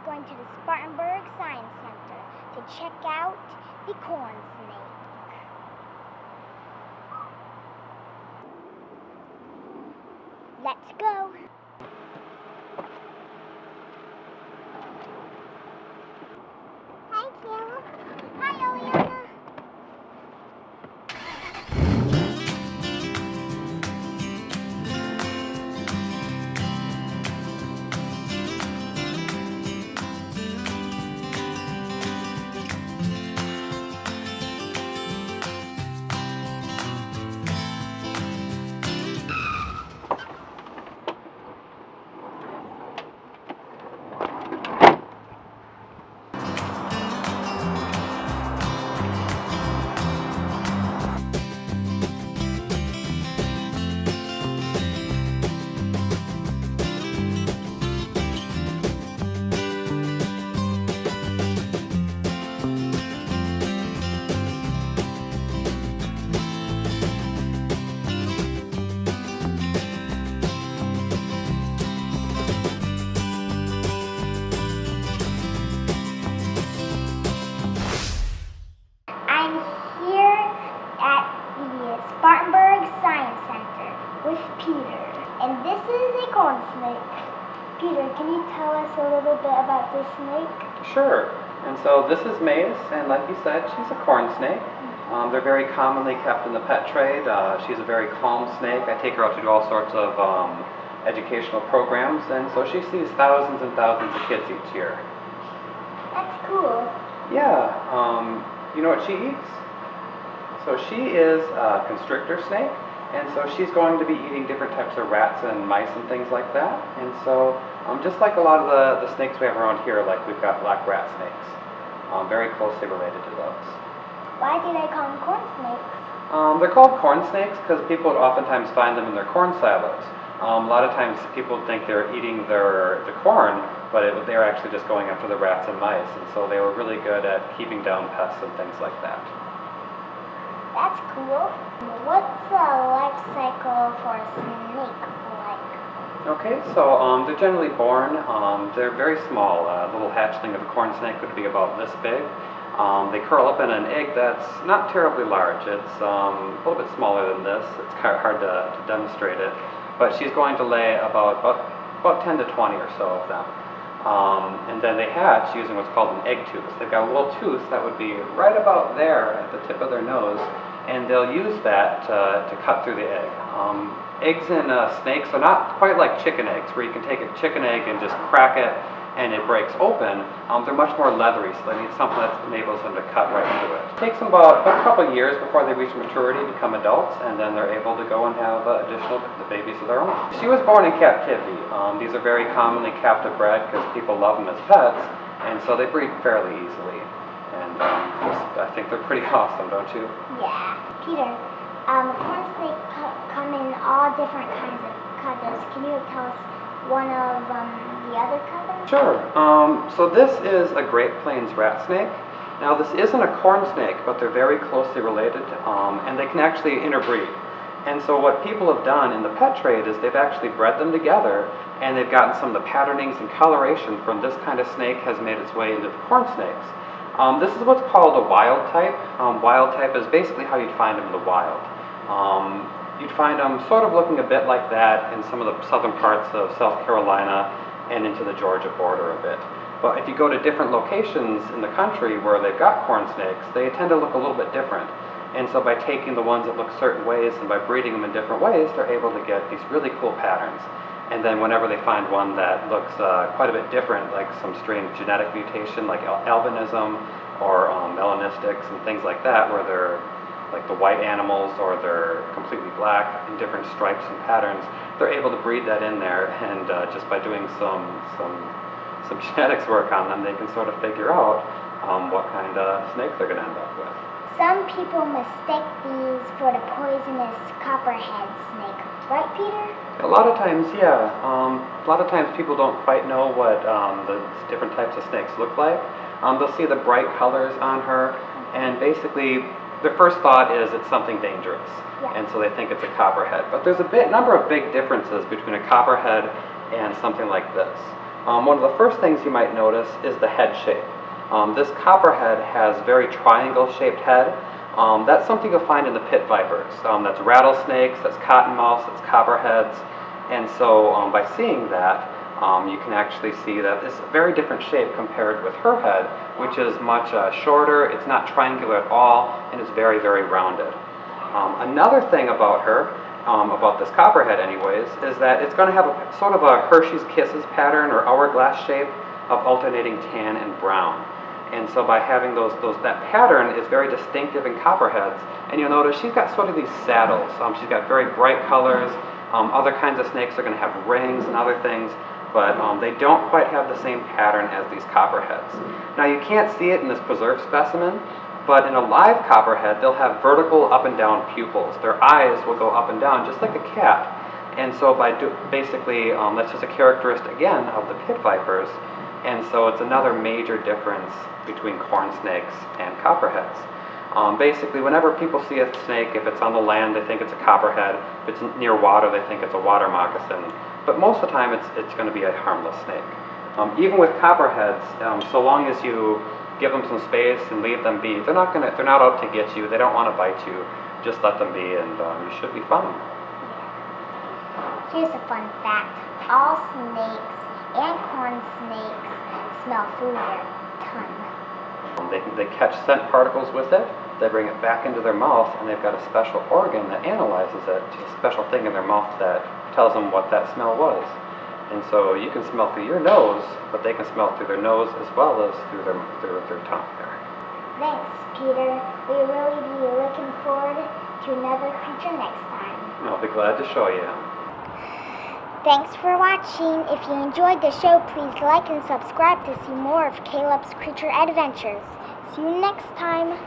going to the Spartanburg Science Center to check out the corn snake. Let's go. Hi, Kayla. Hi, Eliana. I'm here at the Spartanburg Science Center with Peter, and this is a corn snake. Peter, can you tell us a little bit about this snake? Sure. And so this is Mace, and like you said, she's a corn snake. They're very commonly kept in the pet trade. She's a very calm snake. I take her out to do all sorts of educational programs, and so she sees thousands and thousands of kids each year. That's cool. Yeah. You know what she eats? So she is a constrictor snake, and so she's going to be eating different types of rats and mice and things like that. And so just like a lot of the snakes we have around here, like we've got black rat snakes, very closely related to those. Why do they call them corn snakes? They're called corn snakes because people would oftentimes find them in their corn silos. A lot of times people think they're eating the corn, but they're actually just going after the rats and mice, and so they were really good at keeping down pests and things like that. That's cool. What's the life cycle for a snake like? Okay, so they're generally born, they're very small. A little hatchling of a corn snake would be about this big. They curl up in an egg that's not terribly large. It's a little bit smaller than this. It's kind of hard to demonstrate it. But she's going to lay about 10 to 20 or so of them. And then they hatch using what's called an egg tooth. They've got a little tooth that would be right about there at the tip of their nose, and they'll use that to cut through the egg. Eggs in snakes are not quite like chicken eggs, where you can take a chicken egg and just crack it and it breaks open. They're much more leathery, so they need something that enables them to cut right into it. It takes them about a couple of years before they reach maturity, become adults, and then they're able to go and have additional babies of their own. She was born in captivity. These are very commonly captive bred because people love them as pets, and so they breed fairly easily. And I think they're pretty awesome, don't you? Yeah. Peter, corn snake come in all different kinds of colors. Can you tell us one of the other colors? Sure. So this is a Great Plains rat snake. Now this isn't a corn snake, but they're very closely related, and they can actually interbreed. And so what people have done in the pet trade is they've actually bred them together, and they've gotten some of the patternings and coloration from this kind of snake has made its way into the corn snakes. This is what's called a wild type. Wild type is basically how you'd find them in the wild. You'd find them sort of looking a bit like that in some of the southern parts of South Carolina and into the Georgia border a bit. But if you go to different locations in the country where they've got corn snakes, they tend to look a little bit different. And so by taking the ones that look certain ways and by breeding them in different ways, they're able to get these really cool patterns. And then whenever they find one that looks quite a bit different, like some strange genetic mutation like albinism or melanistics and things like that, where they're like the white animals or they're completely black in different stripes and patterns, they're able to breed that in there, and just by doing some genetics work on them, they can sort of figure out what kind of snake they're going to end up with. Some people mistake these for the poisonous copperhead snake, right, Peter? A lot of times, yeah. A lot of times people don't quite know what the different types of snakes look like. They'll see the bright colors on her, and basically their first thought is it's something dangerous, and so they think it's a copperhead. But there's a number of big differences between a copperhead and something like this. One of the first things you might notice is the head shape. This copperhead has very triangle-shaped head. That's something you'll find in the pit vipers. That's rattlesnakes, that's cottonmouths, that's copperheads. And so by seeing that, you can actually see that it's a very different shape compared with her head, which is much shorter, it's not triangular at all, and it's very, very rounded. Another thing about her, about this copperhead anyways, is that it's going to have a sort of a Hershey's Kisses pattern or hourglass shape of alternating tan and brown. And so by having that pattern is very distinctive in copperheads. And you'll notice she's got sort of these saddles. She's got very bright colors. Other kinds of snakes are going to have rings and other things, but they don't quite have the same pattern as these copperheads. Now you can't see it in this preserved specimen, but in a live copperhead, they'll have vertical up and down pupils. Their eyes will go up and down just like a cat. And so basically, that's just a characteristic, again, of the pit vipers. And so it's another major difference between corn snakes and copperheads. Basically, whenever people see a snake, if it's on the land, they think it's a copperhead. If it's near water, they think it's a water moccasin. But most of the time, it's going to be a harmless snake. Even with copperheads, so long as you give them some space and leave them be, they're not out to get you. They don't want to bite you. Just let them be, and you should be fine. Here's a fun fact. All snakes and corn snakes smell through their tongue. They catch scent particles with it. They bring it back into their mouth, and they've got a special organ that analyzes it. It's a special thing in their mouth that tells them what that smell was. And so you can smell through your nose, but they can smell through their nose as well as through their tongue there. Thanks, Peter. We'll really be looking forward to another creature next time. I'll be glad to show you. Thanks for watching. If you enjoyed the show, please like and subscribe to see more of Caleb's Creature Adventures. See you next time.